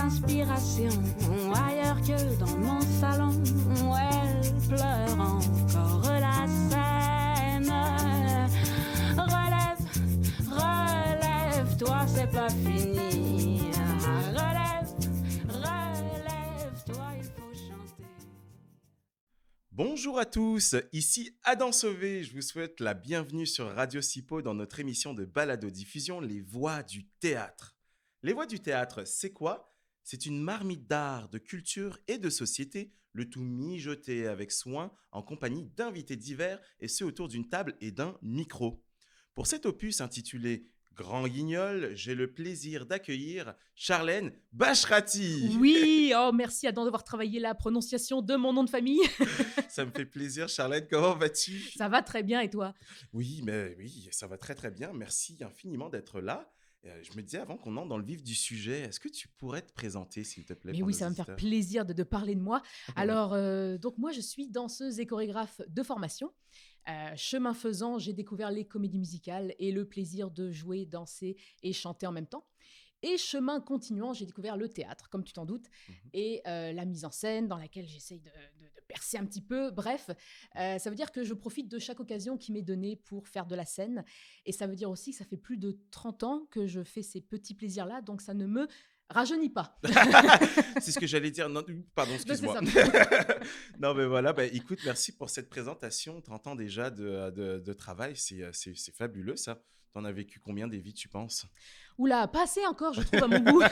d'inspiration ailleurs que dans mon salon où elle pleure encore la scène. Relève, relève-toi, c'est pas fini. Relève, relève-toi, il faut chanter. Bonjour à tous, ici Adam Sauvé. Je vous souhaite la bienvenue sur Radio Sipo dans notre émission de balado-diffusion Les Voix du théâtre. Les Voix du théâtre, c'est quoi? C'est une marmite d'art, de culture et de société, le tout mijoté avec soin en compagnie d'invités divers et ce autour d'une table et d'un micro. Pour cet opus intitulé Grand Guignol, j'ai le plaisir d'accueillir Charlène Bashrati. Oui, oh merci Adam d'avoir travaillé la prononciation de mon nom de famille. Ça me fait plaisir, Charlène, comment vas-tu? Ça va très bien et toi? Oui, ça va très très bien. Merci infiniment d'être là. Je me disais avant qu'on entre dans le vif du sujet, est-ce que tu pourrais te présenter, s'il te plaît, Mais pour oui, nos ça va me faire auditeurs? plaisir de parler de moi. Alors, donc moi je suis danseuse et chorégraphe de formation. Chemin faisant, j'ai découvert les comédies musicales et le plaisir de jouer, danser et chanter en même temps. Et chemin continuant, j'ai découvert le théâtre, comme tu t'en doutes, Mhm. et la mise en scène dans laquelle j'essaye de percer un petit peu. Bref, ça veut dire que je profite de chaque occasion qui m'est donnée pour faire de la scène. Et ça veut dire aussi que ça fait plus de 30 ans que je fais ces petits plaisirs-là, donc ça ne me rajeunit pas. C'est ce que j'allais dire. Non, pardon, C'est excuse-moi. ça. Non, mais voilà, bah, écoute, merci pour cette présentation. 30 ans déjà de travail, c'est fabuleux ça. T'en as vécu combien des vies, tu penses? Oula, pas assez encore, je trouve, à mon goût.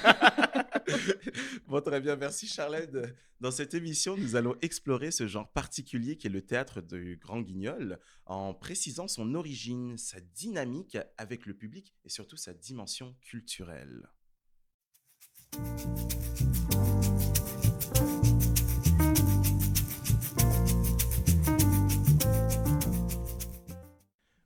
Bon, très bien, merci Charlène. Dans cette émission, nous allons explorer ce genre particulier qui est le théâtre du Grand Guignol, en précisant son origine, sa dynamique avec le public et surtout sa dimension culturelle.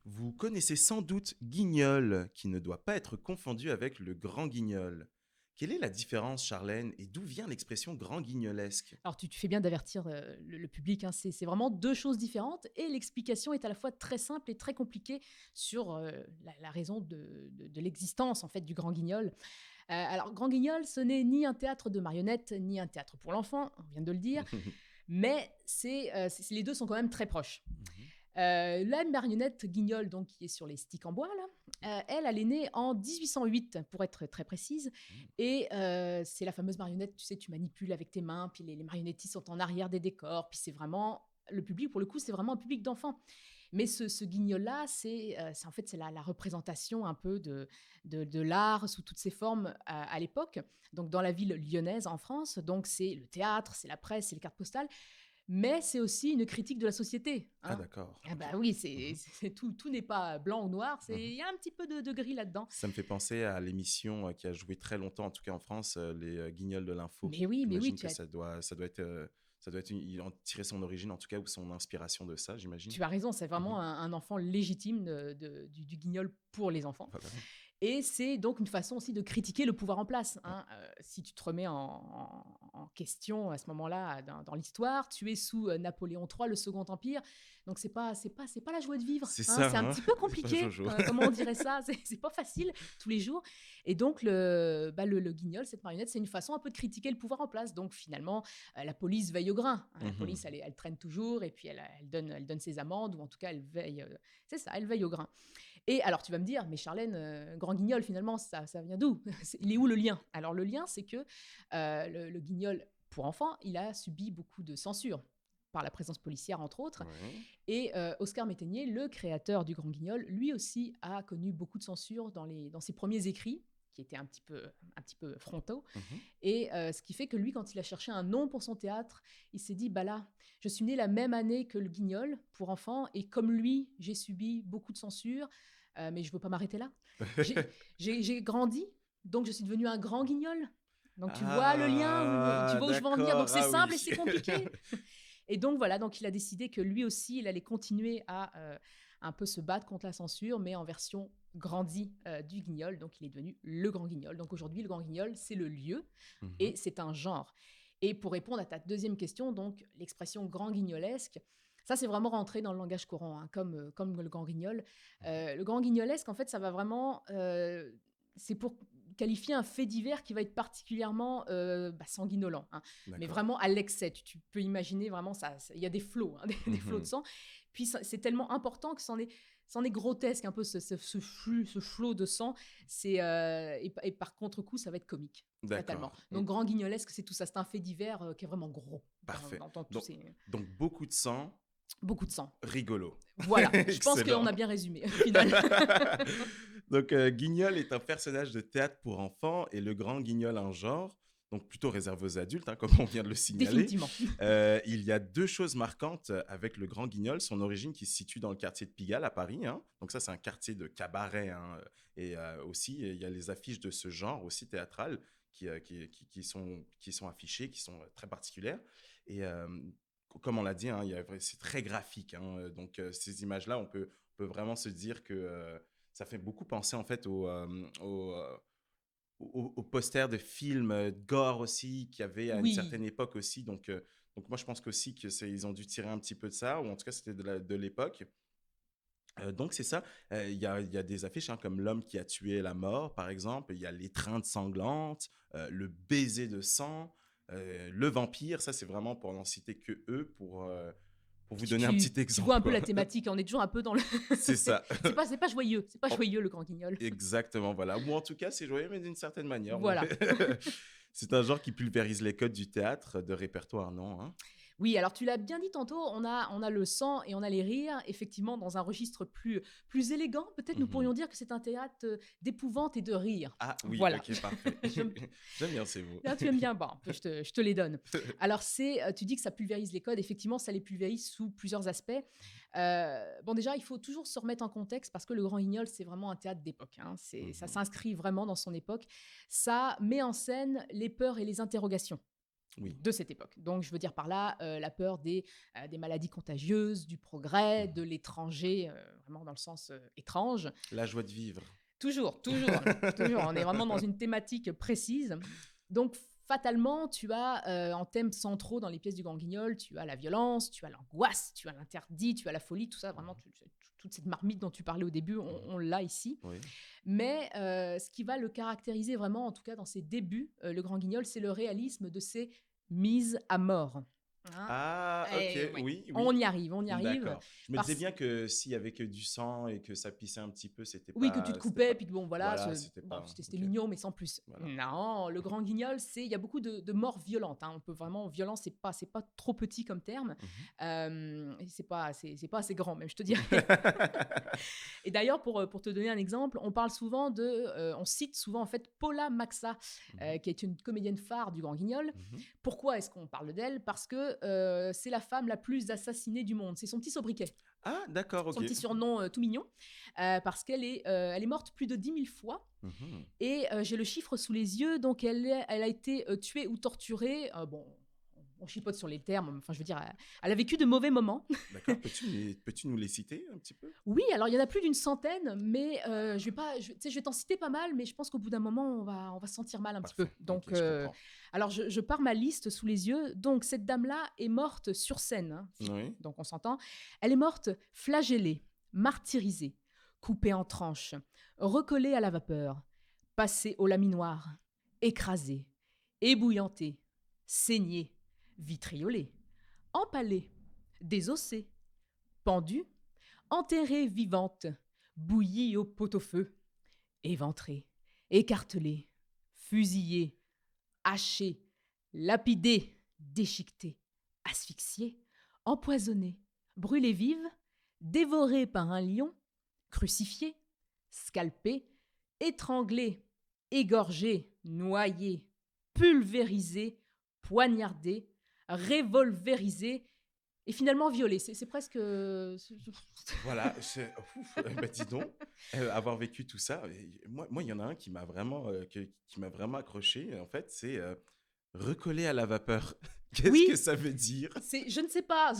Vous connaissez sans doute Guignol, qui ne doit pas être confondu avec le Grand Guignol. Quelle est la différence, Charlène, et d'où vient l'expression grand guignolesque? Alors, tu fais bien d'avertir le public, hein, c'est vraiment deux choses différentes et l'explication est à la fois très simple et très compliquée sur la raison de l'existence en fait du Grand Guignol. Alors, Grand Guignol, ce n'est ni un théâtre de marionnettes, ni un théâtre pour l'enfant, on vient de le dire, mais les deux sont quand même très proches. La marionnette Guignol, donc, qui est sur les sticks en bois, là, elle est née en 1808, pour être très précise. Et c'est la fameuse marionnette, tu sais, tu manipules avec tes mains, puis les marionnettistes sont en arrière des décors, puis c'est vraiment, le public, pour le coup, c'est vraiment un public d'enfants. Mais ce guignol-là, c'est en fait c'est la représentation un peu de l'art sous toutes ses formes à l'époque, donc dans la ville lyonnaise en France. Donc c'est le théâtre, c'est la presse, c'est les cartes postales, mais c'est aussi une critique de la société, Ah hein. d'accord, Ah bah ok. oui, Mhm, tout n'est pas blanc ou noir, mhm. il y a un petit peu de gris là-dedans. Ça me fait penser à l'émission qui a joué très longtemps, en tout cas en France, les Guignols de l'info. Mais oui, J'imagine que ça doit être il en tirer son origine, en tout cas, ou son inspiration de ça, j'imagine. tu as raison, c'est Mhm. vraiment un enfant légitime du guignol pour les enfants. Voilà. Et c'est donc une façon aussi de critiquer le pouvoir en place, hein. Si tu te remets en question à ce moment-là dans l'histoire, tu es sous Napoléon III, le Second Empire, donc c'est pas la joie de vivre, C'est hein. ça, C'est un hein. petit peu C'est pas compliqué, Jojo. comment on dirait ça, c'est pas facile tous les jours. Et donc le guignol, cette marionnette, c'est une façon un peu de critiquer le pouvoir en place. Donc finalement, la police veille au grain, hein. La Mhm. police, elle traîne toujours et puis elle donne ses amendes, ou en tout cas elle veille, c'est ça, elle veille au grain. Et alors, tu vas me dire, mais Charlène, Grand Guignol, finalement, ça vient d'où? Il est où le lien? Alors, le lien, c'est que le Guignol, pour enfants, il a subi beaucoup de censure par la présence policière, entre autres. Ouais. Et Oscar Métainier, le créateur du Grand Guignol, lui aussi a connu beaucoup de censure dans ses premiers écrits, qui étaient un petit peu frontaux. Mhm. Et ce qui fait que lui, quand il a cherché un nom pour son théâtre, il s'est dit, bah là, je suis né la même année que le Guignol pour enfants, et comme lui, j'ai subi beaucoup de censure, mais je ne veux pas m'arrêter là. J'ai grandi, donc je suis devenu un grand Guignol. Donc tu vois le lien, tu Ah, vois où je veux en venir. d'accord. Donc c'est Ah simple et oui. c'est compliqué. Et donc voilà, donc il a décidé que lui aussi, il allait continuer à un peu se battre contre la censure, mais en version grandie du Guignol. Donc il est devenu le Grand Guignol. Donc aujourd'hui, le Grand Guignol, c'est le lieu Mhm. et c'est un genre. Et pour répondre à ta deuxième question, donc l'expression grand guignolesque, ça c'est vraiment rentré dans le langage courant, hein, comme le grand guignol. Le grand guignolesque, en fait, ça va vraiment, c'est pour qualifier un fait divers qui va être particulièrement sanguinolent, hein. Mais D'accord. vraiment à l'excès. Tu peux imaginer vraiment il y a des flots, hein, des flots de Mhm. sang. Puis c'est tellement important que c'en est grotesque un peu ce flot de sang. Et par contre-coup, ça va être comique, fatalement. D'accord. Donc grand guignolesque, c'est tout ça. C'est un fait divers qui est vraiment gros Parfait. dans tous Donc, ces... donc beaucoup de sang, Beaucoup de sang. rigolo. Voilà, je pense qu'on Excellent. a bien résumé au final. Donc, Guignol est un personnage de théâtre pour enfants et le grand Guignol un genre, donc plutôt réservé aux adultes, hein, comme on vient de le signaler. Définitivement. Il y a deux choses marquantes avec le grand Guignol. Son origine qui se situe dans le quartier de Pigalle à Paris, hein. Donc ça, c'est un quartier de cabaret, hein. Et aussi, il y a les affiches de ce genre aussi théâtral qui sont affichées, qui sont très particulières. Et comme on l'a dit, hein, c'est très graphique, hein. Donc ces images-là, on peut vraiment se dire que ça fait beaucoup penser en fait aux posters de films gore aussi qu'il y avait à une Oui, certaine époque aussi. Donc moi, je pense qu'aussi ils ont dû tirer un petit peu de ça, ou en tout cas, c'était de l'époque. Donc c'est ça. Il y a des affiches, hein, comme L'homme qui a tué la mort, par exemple. Il y a L'étreinte sanglante, Le baiser de sang, Le vampire. Ça, c'est vraiment pour n'en citer que eux, pour vous tu, donner un tu- petit tu vois exemple, un peu quoi. la thématique. On est toujours un peu dans le... C'est ça. C'est pas joyeux. C'est pas Oh, joyeux, le grand guignol. exactement, voilà. Ou en tout cas, c'est joyeux, mais d'une certaine manière. Voilà. C'est un genre qui pulvérise les codes du théâtre, de répertoire, non, hein? Oui, alors tu l'as bien dit tantôt, on a le sang et on a les rires, effectivement, dans un registre plus élégant. Peut-être nous Mhm. pourrions dire que c'est un théâtre d'épouvante et de rire. Ah oui, Voilà. ok, parfait. Je- J'aime bien ces mots. Là, tu aimes bien, bon, je te les donne. Alors, tu dis que ça pulvérise les codes. Effectivement, ça les pulvérise sous plusieurs aspects. Bon, déjà, il faut toujours se remettre en contexte parce que le Grand Guignol, c'est vraiment un théâtre d'époque, hein. Ça Mhm. s'inscrit vraiment dans son époque. Ça met en scène les peurs et les interrogations Oui. de cette époque. Donc, je veux dire par là la peur des maladies contagieuses, du progrès, de Mhm. l'étranger, vraiment dans le sens étrange. La joie de vivre. Toujours, toujours, toujours. On est vraiment dans une thématique précise. Donc, fatalement, tu as en thèmes centraux dans les pièces du Grand Guignol, tu as la violence, tu as l'angoisse, tu as l'interdit, tu as la folie, tout ça, vraiment, toute cette marmite dont tu parlais au début, Mhm. on l'a ici. Oui. Mais ce qui va le caractériser vraiment, en tout cas dans ses débuts, le Grand Guignol, c'est le réalisme de ses mises à mort, hein. Ah, Et ok, ouais, oui, on oui. y arrive, on y arrive. D'accord. Je me disais Parce bien que s'il y avait que du sang et que ça pissait un petit peu, Oui, que tu te c'était coupais, pas, puis que bon, voilà, voilà, c'était bon, pas, c'était ok, mignon, mais sans plus. voilà. Non, le Grand Guignol, il y a beaucoup de morts violentes, hein. On peut vraiment, violence, c'est pas trop petit comme terme. Mhm. Et c'est pas assez grand, même, je te dirais. Et d'ailleurs, pour te donner un exemple, on cite souvent en fait Paula Maxa, Mhm. qui est une comédienne phare du Grand Guignol. Mhm. Pourquoi est-ce qu'on parle d'elle? Parce que c'est la femme la plus assassinée du monde. C'est son petit sobriquet, Ah, d'accord, son ok. petit surnom tout mignon, parce qu'elle est morte plus de 10 000 fois. Mhm. Et j'ai le chiffre sous les yeux, donc elle a été tuée ou torturée. Bon, on chipote sur les termes, enfin je veux dire, elle a vécu de mauvais moments. D'accord. Peux-tu nous les citer un petit peu? Oui, alors il y en a plus d'une centaine, mais je vais pas, tu sais, je vais t'en citer pas mal, mais je pense qu'au bout d'un moment, on va se sentir mal un petit peu. Parfait. Donc, Ok, je comprends. alors je pars ma liste sous les yeux. Donc cette dame-là est morte sur scène, hein. Oui. Donc on s'entend. Elle est morte flagellée, martyrisée, coupée en tranches, recollée à la vapeur, passée au laminoir, écrasée, ébouillantée, saignée, vitriolée, empalée, désossée, pendue, enterrée vivante, bouillie au pot-au-feu, éventrée, écartelée, fusillée, hachée, lapidée, déchiquetée, asphyxiée, empoisonnée, brûlée vive, dévorée par un lion, crucifiée, scalpée, étranglée, égorgée, noyée, pulvérisée, poignardée, révolvérisée et finalement violée. C'est presque... Voilà, bah, dis donc, avoir vécu tout ça, moi, il y en a un qui m'a vraiment, qui m'a vraiment accroché, en fait, c'est recoller à la vapeur. Qu'est-ce que Oui, ça veut dire? je ne sais pas. Bah,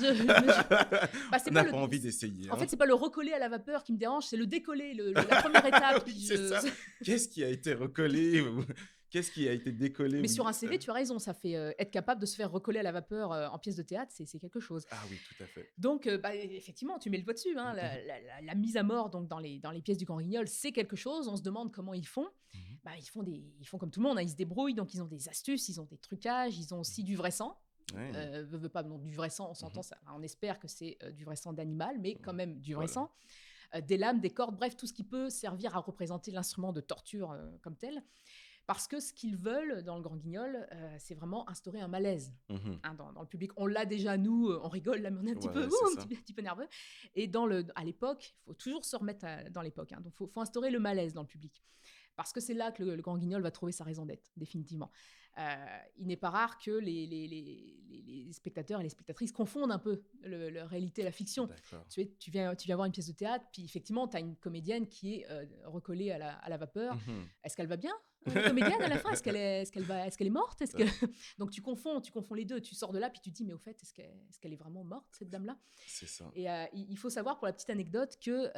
On c'est pas n'a le... pas envie d'essayer, En fait, hein. c'est pas le recoller à la vapeur qui me dérange, c'est le décoller, la première étape. Oui, c'est ça. Qu'est-ce qui a été recollé ou qu'est-ce qui a été décollé? Mais Oui. sur un CV, tu as raison, ça fait être capable de se faire recoller à la vapeur en pièce de théâtre, c'est quelque chose. Ah oui, tout à fait. Donc, bah, effectivement, tu mets le doigt dessus, hein, la mise à mort donc, dans les pièces du Grand Guignol, c'est quelque chose. On se demande comment ils font. Mhm. bah, ils font comme tout le monde, hein, ils se débrouillent, donc ils ont des astuces, ils ont des trucages, ils ont aussi du vrai sang. Ouais. Veut pas, donc, du vrai sang, on s'entend, Mhm. ça, on espère que c'est du vrai sang d'animal, mais quand Ouais. même du vrai Voilà. sang. Des lames, des cordes, bref, tout ce qui peut servir à représenter l'instrument de torture comme tel. Parce que ce qu'ils veulent dans le Grand Guignol, c'est vraiment instaurer un malaise, Mhm. hein, dans le public. On l'a déjà, nous, on rigole, là, mais on est un petit peu, Ouais, c'est un ça. petit peu nerveux. Et à l'époque, il faut toujours se remettre dans l'époque, hein, donc faut instaurer le malaise dans le public. Parce que c'est là que le Grand Guignol va trouver sa raison d'être, définitivement. Il n'est pas rare que les spectateurs et les spectatrices confondent un peu la réalité et la fiction. D'accord. Tu viens voir une pièce de théâtre, puis effectivement, tu as une comédienne qui est recollée à la vapeur. Mhm. Est-ce qu'elle va bien, la comédienne, à la fin? Est-ce qu'elle est morte? Ouais, Donc tu confonds les deux. Tu sors de là, puis tu te dis, mais au fait, est-ce qu'elle est vraiment morte, cette dame-là? c'est ça. Et il faut savoir, pour la petite anecdote, que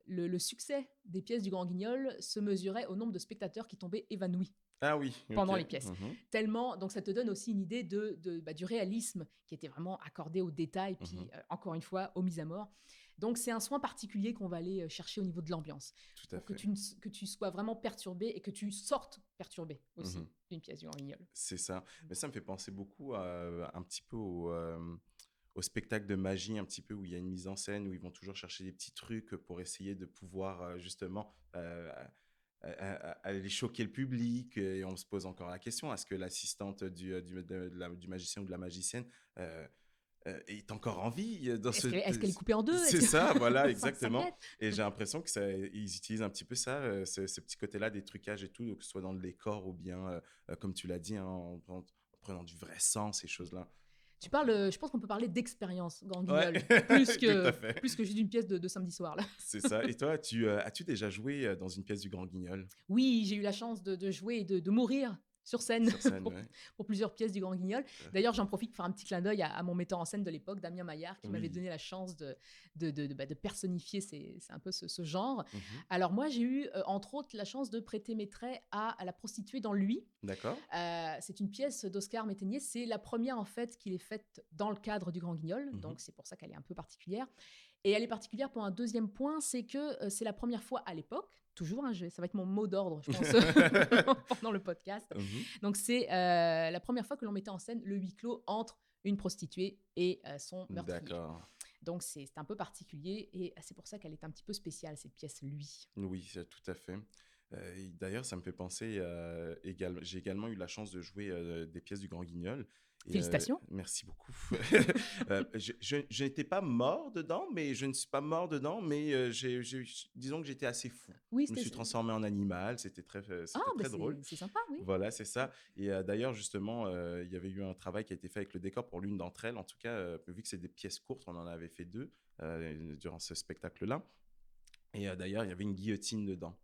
le succès des pièces du Grand Guignol se mesurait au nombre de spectateurs qui tombaient évanouis Ah oui, pendant ok. les pièces. Mhm. Tellement, donc ça te donne aussi une idée du réalisme qui était vraiment accordé aux détails, puis Mhm. encore une fois, aux mises à mort. Donc c'est un soin particulier qu'on va aller chercher au niveau de l'ambiance, Tout à pour que fait. que tu sois vraiment perturbé et que tu sortes perturbé aussi Mhm. d'une pièce du Grand Guignol. C'est ça. Mais ça me fait penser beaucoup un petit peu au spectacle de magie, un petit peu où il y a une mise en scène, où ils vont toujours chercher des petits trucs pour essayer de pouvoir justement aller choquer le public. Et on se pose encore la question, est-ce que l'assistante du magicien ou de la magicienne est encore en vie dans ce... Est-ce qu'elle est coupée en deux? C'est ça, voilà, Ça exactement. pète. Et j'ai l'impression que ils utilisent un petit peu ça, ce petit côté-là des trucages et tout, que ce soit dans le décor ou bien, comme tu l'as dit, hein, en prenant du vrai sang, ces choses-là. Tu Donc, parles, je pense qu'on peut parler d'expérience Grand ouais, Guignol, tout à fait. plus que juste d'une pièce de samedi soir, là. C'est ça. Et toi, as-tu déjà joué dans une pièce du Grand Guignol Oui, j'ai eu la chance de jouer et de mourir sur scène sur scène? pour, Ouais. pour plusieurs pièces du Grand Guignol. D'ailleurs, j'en profite pour faire un petit clin d'œil à mon metteur en scène de l'époque, Damien Maillard, qui m'avait Oui. donné la chance de personnifier c'est un peu ce genre. Mhm. Alors moi, j'ai eu, entre autres, la chance de prêter mes traits à la prostituée dans Lui. D'accord. C'est une pièce d'Oscar Métainier. C'est la première, en fait, qu'il est faite dans le cadre du Grand Guignol. Mhm. Donc, c'est pour ça qu'elle est un peu particulière. Et elle est particulière pour un deuxième point, c'est que c'est la première fois à l'époque, toujours, hein, ça va être mon mot d'ordre, je pense, pendant le podcast. Mhm. Donc, c'est la première fois que l'on mettait en scène le huis clos entre une prostituée et son meurtrier. D'accord. Donc, c'est un peu particulier et c'est pour ça qu'elle est un petit peu spéciale, cette pièce, Lui. Oui, tout à fait. Et d'ailleurs, ça me fait penser, j'ai également eu la chance de jouer des pièces du Grand Guignol. Et, Félicitations. merci beaucoup. Je n'étais pas mort dedans, mais je ne suis pas mort dedans, mais disons que j'étais assez fou. Oui, Je me suis transformé en animal, c'était Ah, très drôle. c'est sympa, oui. Voilà, c'est ça. Et d'ailleurs, justement, il y avait eu un travail qui a été fait avec le décor pour l'une d'entre elles. En tout cas, vu que c'est des pièces courtes, on en avait fait 2 durant ce spectacle-là. Et d'ailleurs, il y avait une guillotine dedans.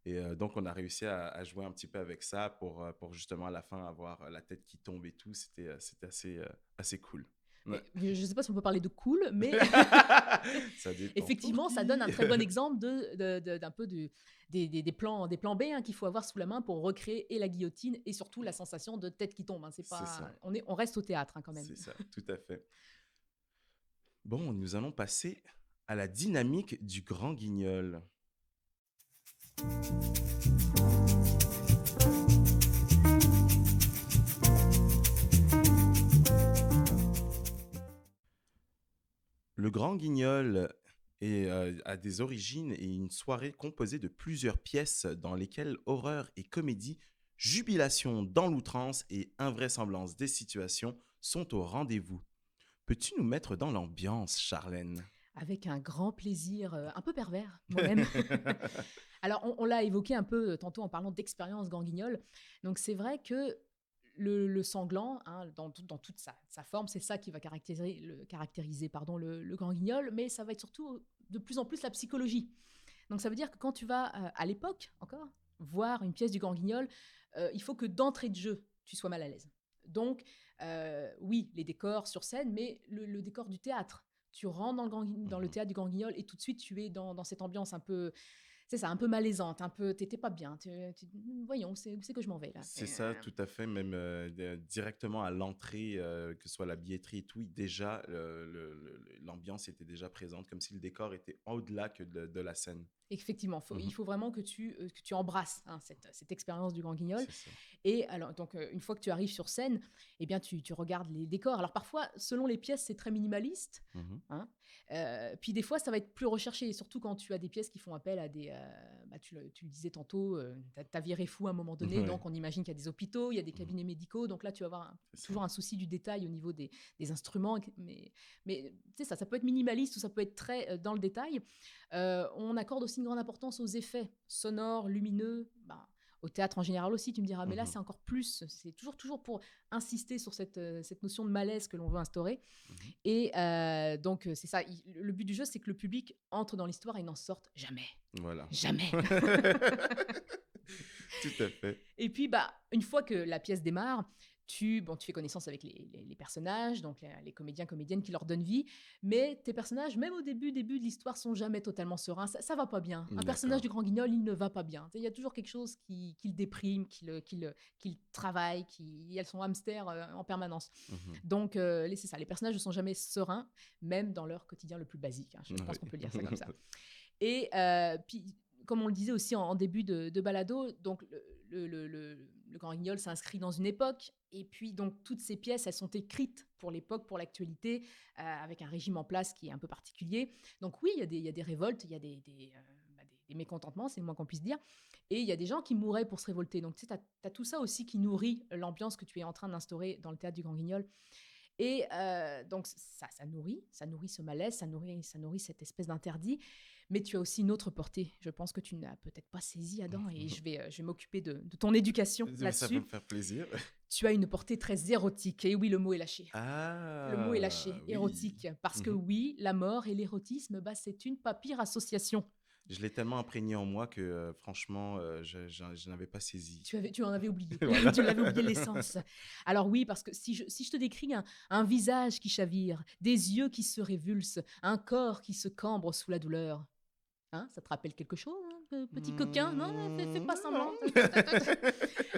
Et donc, on a réussi à jouer un petit peu avec ça pour justement à la fin avoir la tête qui tombe et tout. C'était assez cool. Ouais. Je ne sais pas si on peut parler de cool, mais Ça dépend effectivement, pour ça qui. donne un très bon exemple d'un peu des plans B, hein, qu'il faut avoir sous la main pour recréer et la guillotine et surtout la sensation de tête qui tombe, hein. C'est C'est pas, ça. on reste au théâtre, hein, quand même. C'est ça, tout à fait. Bon, nous allons passer à la dynamique du Grand Guignol. Le Grand Guignol a des origines et une soirée composée de plusieurs pièces dans lesquelles horreur et comédie, jubilation dans l'outrance et invraisemblance des situations sont au rendez-vous. Peux-tu nous mettre dans l'ambiance, Charlène? Avec un grand plaisir, un peu pervers, moi-même. Alors, on l'a évoqué un peu tantôt en parlant d'expérience Grand Guignol. Donc, c'est vrai que le sanglant, hein, dans toute sa forme, c'est ça qui va caractériser, le Grand Guignol, mais ça va être surtout de plus en plus la psychologie. Donc, ça veut dire que quand tu vas, à l'époque encore, voir une pièce du Grand Guignol, il faut que d'entrée de jeu, tu sois mal à l'aise. Donc, oui, les décors sur scène, mais le décor du théâtre. Tu rentres dans le théâtre du Grand Guignol et tout de suite, tu es dans cette ambiance un peu, c'est ça, un peu malaisante, t'étais pas bien. Voyons, où c'est que je m'en vais là. C'est ça, tout à fait. Même directement à l'entrée, que ce soit la billetterie et tout, déjà, l'ambiance était déjà présente, comme si le décor était au-delà que de la scène. Effectivement, il Mhm. faut vraiment que tu embrasses cette expérience du Grand Guignol. C'est ça. Et alors, donc, une fois que tu arrives sur scène, eh bien, tu regardes les décors. Alors, parfois, selon les pièces, c'est très minimaliste. Mhm. Hein. Puis, des fois, ça va être plus recherché. Et surtout quand tu as des pièces qui font appel à des. Tu le disais tantôt, t'as viré fou à un moment donné. Ouais, Donc, on imagine qu'il y a des hôpitaux, il y a des mhm, cabinets médicaux. Donc, là, tu vas avoir c'est ça. toujours un souci du détail au niveau des instruments. Mais tu sais, ça peut être minimaliste ou ça peut être très dans le détail. On accorde aussi une grande importance aux effets sonores, lumineux, au théâtre en général aussi, tu me diras, mais là, Mhm, c'est encore plus. C'est toujours pour insister sur cette notion de malaise que l'on veut instaurer. mhm. Et donc, c'est ça. Le but du jeu, c'est que le public entre dans l'histoire et n'en sorte jamais. Voilà. Jamais. Tout à fait. Et puis, une fois que la pièce démarre, tu fais connaissance avec les personnages, donc les comédiens, comédiennes qui leur donnent vie. Mais tes personnages, même au début de l'histoire, sont jamais totalement sereins. Ça va pas bien. Un personnage D'accord. du Grand Guignol, il ne va pas bien. Il y a toujours quelque chose qui le déprime, qui le travaille, il y a son hamster en permanence. Mhm. Donc, c'est ça. Les personnages ne sont jamais sereins, même dans leur quotidien le plus basique. Hein. Je pense qu'on peut dire ça comme ça. Et puis, comme on le disait aussi en début de balado, donc le Grand Guignol s'inscrit dans une époque. Et puis, donc, toutes ces pièces, elles sont écrites pour l'époque, pour l'actualité, avec un régime en place qui est un peu particulier. Donc, oui, il y a des révoltes, il y a des mécontentements, c'est le moins qu'on puisse dire. Et il y a des gens qui mourraient pour se révolter. Donc, tu sais, tu as tout ça aussi qui nourrit l'ambiance que tu es en train d'instaurer dans le théâtre du Grand Guignol. Et donc, ça nourrit ce malaise, ça nourrit cette espèce d'interdit. Mais tu as aussi une autre portée, je pense que tu n'as peut-être pas saisi, Adam, et je vais m'occuper de ton éducation Ça va me là-dessus. faire plaisir. Tu as une portée très érotique, et oui, le mot est lâché. Le mot est Ah, lâché, oui. érotique, parce que Mhm. oui, la mort et l'érotisme, c'est une pas pire association. Je l'ai tellement imprégné en moi que franchement, je n'avais pas saisi. Tu en avais oublié, Voilà. tu l'avais oublié l'essence. Alors oui, parce que si je te décris un visage qui chavire, des yeux qui se révulsent, un corps qui se cambre sous la douleur, hein, ça te rappelle quelque chose, hein, petit coquin? Non, fais pas Non. semblant.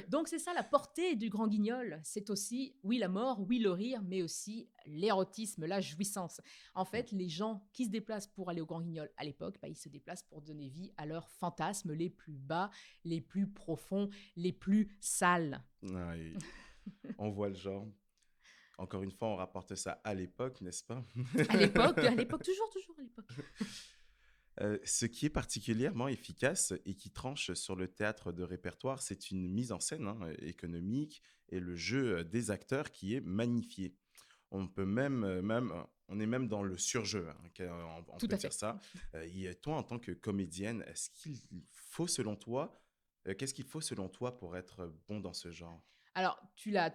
Donc c'est ça la portée du Grand Guignol. C'est aussi, oui, la mort, oui, le rire, mais aussi l'érotisme, la jouissance. En fait, les gens qui se déplacent pour aller au Grand Guignol à l'époque, ils se déplacent pour donner vie à leurs fantasmes les plus bas, les plus profonds, les plus sales. Ouais, on voit le genre. Encore une fois, on rapporte ça à l'époque, n'est-ce pas? À l'époque, toujours à l'époque. Ce qui est particulièrement efficace et qui tranche sur le théâtre de répertoire, c'est une mise en scène économique et le jeu des acteurs qui est magnifié. On peut on est même dans le surjeu, hein, on Tout peut à dire fait. ça. Et toi, en tant que comédienne, est-ce qu'il faut selon toi, qu'est-ce qu'il faut selon toi pour être bon dans ce genre? Alors, tu l'as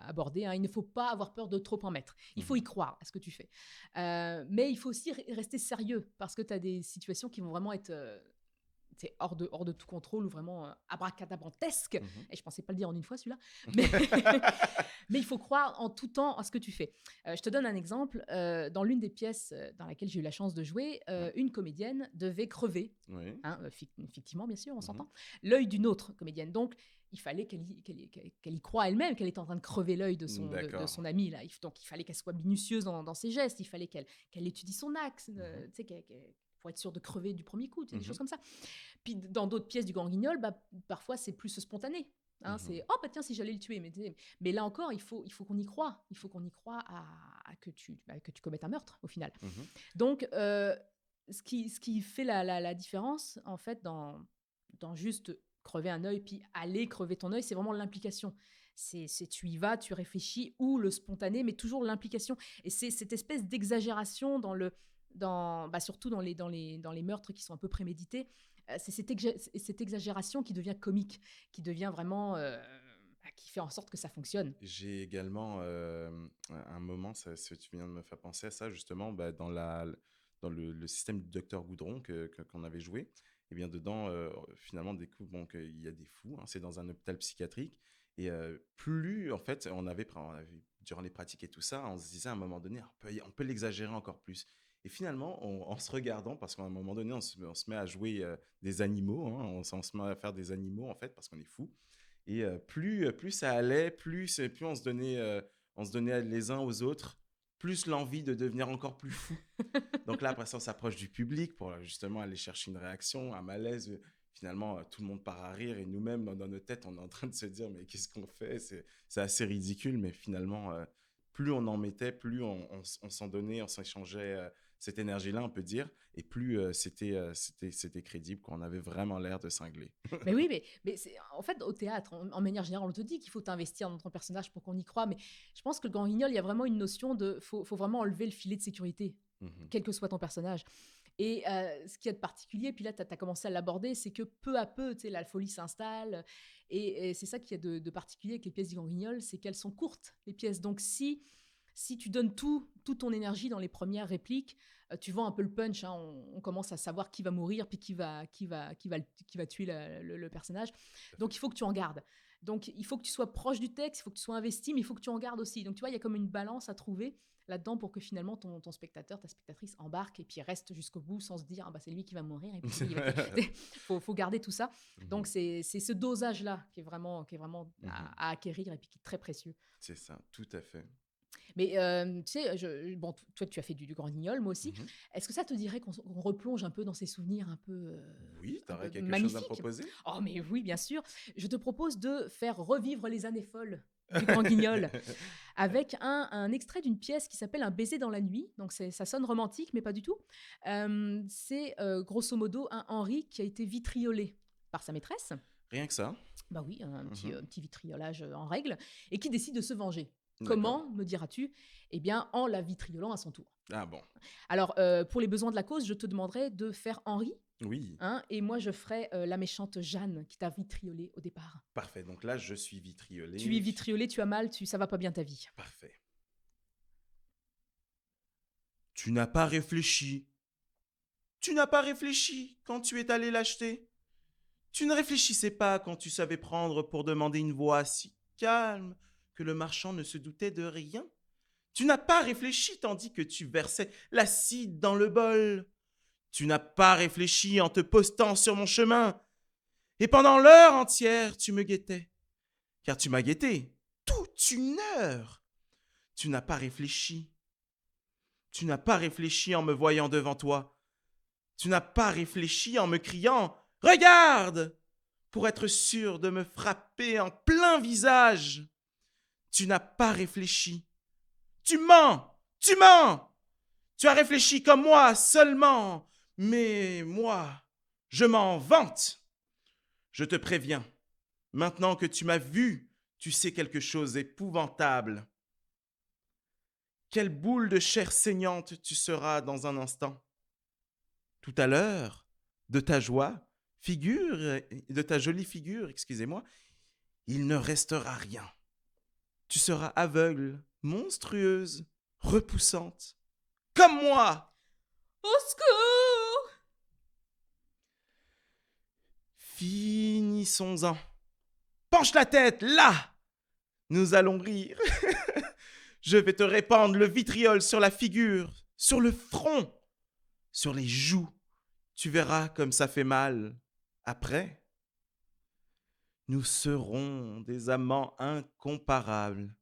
abordé, hein, il ne faut pas avoir peur de trop en mettre. Il faut y Mhm, croire à ce que tu fais. Mais il faut aussi rester sérieux parce que tu as des situations qui vont vraiment être c'est hors de tout contrôle ou vraiment abracadabrantesque. mhm. Et je pensais pas le dire en une fois celui-là. Mais, mais il faut croire en tout temps à ce que tu fais. Je te donne un exemple. Dans l'une des pièces dans laquelle j'ai eu la chance de jouer, Ouais, une comédienne devait crever, oui. hein, fictivement bien sûr, on Mhm. s'entend, l'œil d'une autre comédienne. Donc, il fallait qu'elle y croie elle-même, qu'elle est en train de crever l'œil de D'accord. son amie. Là. Donc, il fallait qu'elle soit minutieuse dans ses gestes, il fallait qu'elle étudie son axe, Mhm, tu sais, pour être sûre de crever du premier coup, tu sais, des mhm, choses comme ça. Puis dans d'autres pièces du Grand Guignol, parfois c'est plus spontané. Hein, mhm. c'est oh tiens si j'allais le tuer, mais là encore il faut qu'on y croie, que tu commettes un meurtre au final. Mhm. Donc ce qui fait la différence en fait dans juste crever un œil puis aller crever ton œil, c'est vraiment l'implication. C'est tu y vas, tu réfléchis, ou le spontané, mais toujours l'implication. Et c'est cette espèce d'exagération surtout dans les meurtres qui sont un peu prémédités. C'est cette exagération qui devient comique, qui devient vraiment, qui fait en sorte que ça fonctionne. J'ai également un moment, tu viens de me faire penser à ça justement, dans le système du docteur Goudron qu'on avait joué. Et bien dedans, finalement, on découvre qu'il y a des fous, hein, c'est dans un hôpital psychiatrique. Et plus, en fait, durant les pratiques et tout ça, on se disait à un moment donné, on peut l'exagérer encore plus. Et finalement, en se regardant, parce qu'à un moment donné, on se met à jouer des animaux, hein, on se met à faire des animaux, en fait, parce qu'on est fou. Et plus ça allait, plus on se donnait les uns aux autres. plus l'envie de devenir encore plus fou. Donc là, après ça, on s'approche du public pour justement aller chercher une réaction, un malaise. Finalement, tout le monde part à rire et nous-mêmes, dans nos têtes, on est en train de se dire mais qu'est-ce qu'on fait? C'est assez ridicule, mais finalement, plus on en mettait, plus on s'en donnait, on s'échangeait cette énergie-là, on peut dire, et plus c'était crédible, qu'on avait vraiment l'air de cingler. Mais oui, mais en fait, au théâtre, en manière générale, on te dit qu'il faut t'investir dans ton personnage pour qu'on y croit. Mais je pense que le Grand Guignol, il y a vraiment une notion de... faut vraiment enlever le filet de sécurité, quel que soit ton personnage. Et ce qu'il y a de particulier, puis là, tu as commencé à l'aborder, c'est que peu à peu, la folie s'installe. Et c'est ça qu'il y a de particulier avec les pièces du Grand Guignol, c'est qu'elles sont courtes, les pièces. Donc, si tu donnes toute ton énergie dans les premières répliques, tu vends un peu le punch. Hein, on commence à savoir qui va mourir, puis qui va tuer le personnage. Donc, il faut que tu en gardes. Donc, il faut que tu sois proche du texte, il faut que tu sois investi, mais il faut que tu en gardes aussi. Donc, tu vois, il y a comme une balance à trouver là-dedans pour que finalement ton spectateur, ta spectatrice embarque et puis reste jusqu'au bout sans se dire ah bah c'est lui qui va mourir et puis faut garder tout ça. Donc c'est ce dosage-là qui est vraiment à acquérir et puis qui est très précieux. C'est ça, tout à fait. Mais tu sais, toi tu as fait du Grand Guignol, moi aussi. Est-ce que ça te dirait qu'on replonge un peu dans ces souvenirs un peu oui, tu aurais quelque magnifiques chose à proposer? Oh mais oui, bien sûr. Je te propose de faire revivre les années folles du Grand Guignol, avec un extrait d'une pièce qui s'appelle Un baiser dans la nuit. Donc ça sonne romantique, mais pas du tout. C'est grosso modo un Henri qui a été vitriolé par sa maîtresse. Rien que ça? Bah oui, un petit vitriolage en règle, et qui décide de se venger. Comment, me diras-tu? Eh bien, en la vitriolant à son tour. Ah bon. Alors, pour les besoins de la cause, je te demanderai de faire Henri. Oui. Hein, et moi, je ferai la méchante Jeanne qui t'a vitriolé au départ. Parfait. Donc là, je suis vitriolé. Tu es vitriolé, tu as mal, ça va pas bien ta vie. Parfait. Tu n'as pas réfléchi. Tu n'as pas réfléchi quand tu es allé l'acheter. Tu ne réfléchissais pas quand tu savais prendre pour demander une voix si calme que le marchand ne se doutait de rien. Tu n'as pas réfléchi tandis que tu versais l'acide dans le bol. Tu n'as pas réfléchi en te postant sur mon chemin. Et pendant l'heure entière, tu me guettais. Car tu m'as guetté toute une heure. Tu n'as pas réfléchi. Tu n'as pas réfléchi en me voyant devant toi. Tu n'as pas réfléchi en me criant « Regarde !» pour être sûr de me frapper en plein visage. Tu n'as pas réfléchi. Tu mens! Tu mens! Tu as réfléchi comme moi seulement. Mais moi, je m'en vante. Je te préviens, maintenant que tu m'as vu, tu sais quelque chose d'épouvantable. Quelle boule de chair saignante tu seras dans un instant. Tout à l'heure, de ta jolie figure, excusez-moi, il ne restera rien. Tu seras aveugle, monstrueuse, repoussante, comme moi. Au secours! Finissons-en. Penche la tête, là! Nous allons rire. Je vais te répandre le vitriol sur la figure, sur le front, sur les joues. Tu verras comme ça fait mal. Après, nous serons des amants incomparables,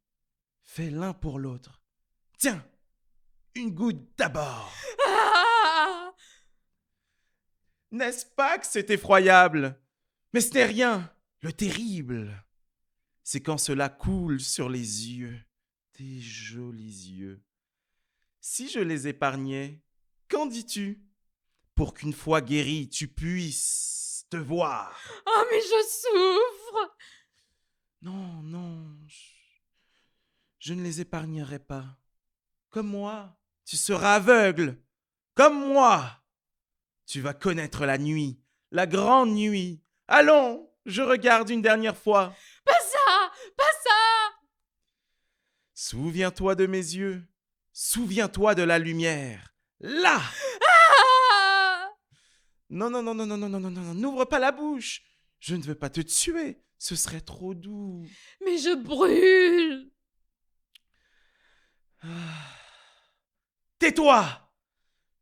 faits l'un pour l'autre. Tiens, une goutte d'abord. Ah! N'est-ce pas que c'est effroyable? Mais ce n'est rien. Le terrible, c'est quand cela coule sur les yeux, tes jolis yeux. Si je les épargnais, qu'en dis-tu? Pour qu'une fois guéri, tu puisses te voir. Oh, mais je souffre! Non, non, je ne les épargnerai pas. Comme moi, tu seras aveugle. Comme moi, tu vas connaître la nuit, la grande nuit. Allons, je regarde une dernière fois. Pas ça! Pas ça! Souviens-toi de mes yeux. Souviens-toi de la lumière. Là! Ah! Non, non, non, non, non, non, non, non, non, n'ouvre pas la bouche. Je ne veux pas te tuer. Ce serait trop doux. Mais je brûle! Tais-toi!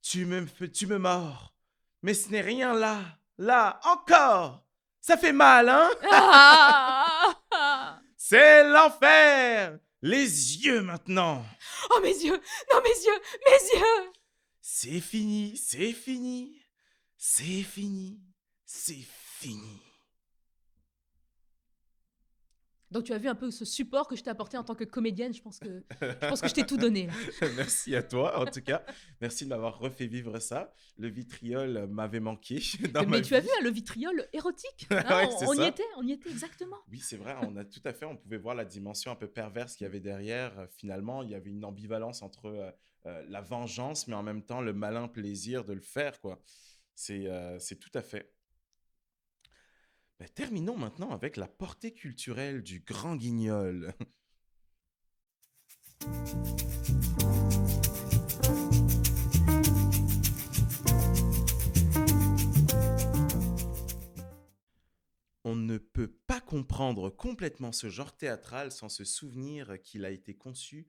Tu me mords. Mais ce n'est rien là. Là, encore! Ça fait mal, hein? Ah! C'est l'enfer! Les yeux maintenant. Oh, mes yeux! Non, mes yeux! Mes yeux! C'est fini, c'est fini, c'est fini, c'est fini. Donc, tu as vu un peu ce support que je t'ai apporté en tant que comédienne. Je pense que je t'ai tout donné, là. Merci à toi, en tout cas. Merci de m'avoir refait vivre ça. Le vitriol m'avait manqué dans ma Mais tu as vie. vu, hein, le vitriol érotique, hein, Ouais, c'est on y ça. était, on y était exactement. Oui, c'est vrai, on a tout à fait, on pouvait voir la dimension un peu perverse qu'il y avait derrière. Finalement, il y avait une ambivalence entre la vengeance, mais en même temps le malin plaisir de le faire, quoi. C'est tout à fait. Mais terminons maintenant avec la portée culturelle du Grand Guignol. On ne peut pas comprendre complètement ce genre théâtral sans se souvenir qu'il a été conçu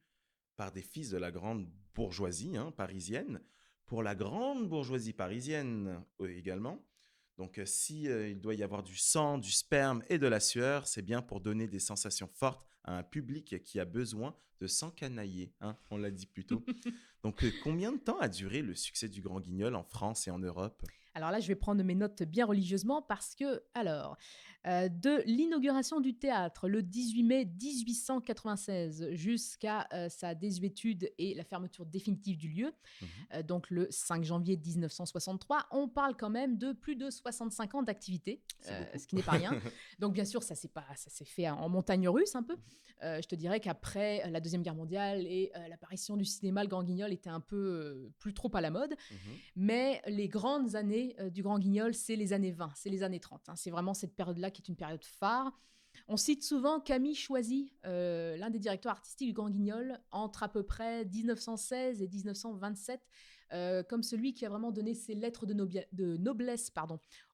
par des fils de la grande bourgeoisie parisienne, pour la grande bourgeoisie parisienne également. Donc si il doit y avoir du sang, du sperme et de la sueur, c'est bien pour donner des sensations fortes à un public qui a besoin de s'encanailler, on l'a dit plus tôt. Donc combien de temps a duré le succès du Grand Guignol en France et en Europe? Alors là, je vais prendre mes notes bien religieusement parce que, alors, de l'inauguration du théâtre le 18 mai 1896 jusqu'à sa désuétude et la fermeture définitive du lieu, Mhm. donc le 5 janvier 1963, on parle quand même de plus de 65 ans d'activité, C'est beaucoup. ce qui n'est pas rien. Donc bien sûr, ça s'est fait en montagne russe un peu. Je te dirais qu'après la Deuxième Guerre mondiale et l'apparition du cinéma, le Grand Guignol était un peu plus trop à la mode. Mhm. Mais les grandes années du Grand Guignol, c'est les années 20, c'est les années 30, hein. C'est vraiment cette période-là qui est une période phare. On cite souvent Camille Choisy, l'un des directeurs artistiques du Grand Guignol, entre à peu près 1916 et 1927, comme celui qui a vraiment donné ses lettres de noblesse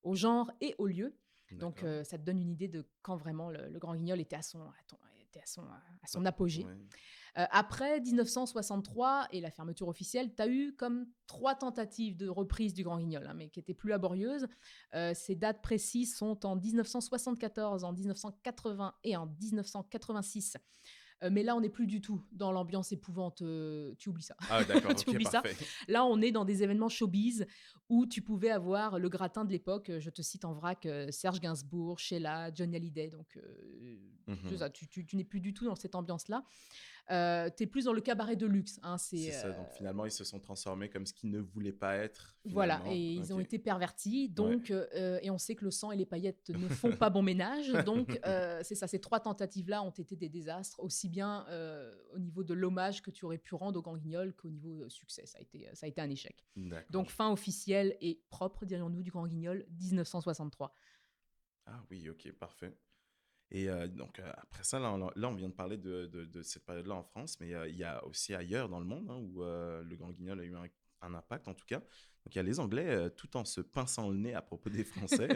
au genre et au lieu. Donc D'accord. ça te donne une idée de quand vraiment le Grand Guignol était à son apogée. Ouais. Après 1963 et la fermeture officielle, tu as eu comme 3 tentatives de reprise du Grand Guignol, hein, mais qui étaient plus laborieuses. Ces dates précises sont en 1974, en 1980 et en 1986. Mais là, on n'est plus du tout dans l'ambiance épouvante. Tu oublies ça. Ah d'accord, Tu ok, oublies ça. parfait. Là, on est dans des événements showbiz où tu pouvais avoir le gratin de l'époque. Je te cite en vrac Serge Gainsbourg, Sheila, Johnny Hallyday. Donc, c'est Mhm. ça, tu n'es plus du tout dans cette ambiance-là. Tu es plus dans le cabaret de luxe, hein. C'est ça, donc finalement, ils se sont transformés comme ce qu'ils ne voulaient pas être, Voilà, et finalement. ils ont Ok. été pervertis, Ouais. donc, et on sait que le sang et les paillettes ne font pas bon ménage, donc c'est ça, ces 3 tentatives-là ont été des désastres, aussi bien au niveau de l'hommage que tu aurais pu rendre au Grand Guignol qu'au niveau succès, ça a été un échec. D'accord. Donc fin officielle et propre, dirions-nous, du Grand Guignol, 1963. Ah oui, ok, parfait. Et donc, après ça, là, on vient de parler de cette période-là en France, mais il y a aussi ailleurs dans le monde où le Grand Guignol a eu un impact, en tout cas. Donc, il y a les Anglais, tout en se pinçant le nez à propos des Français,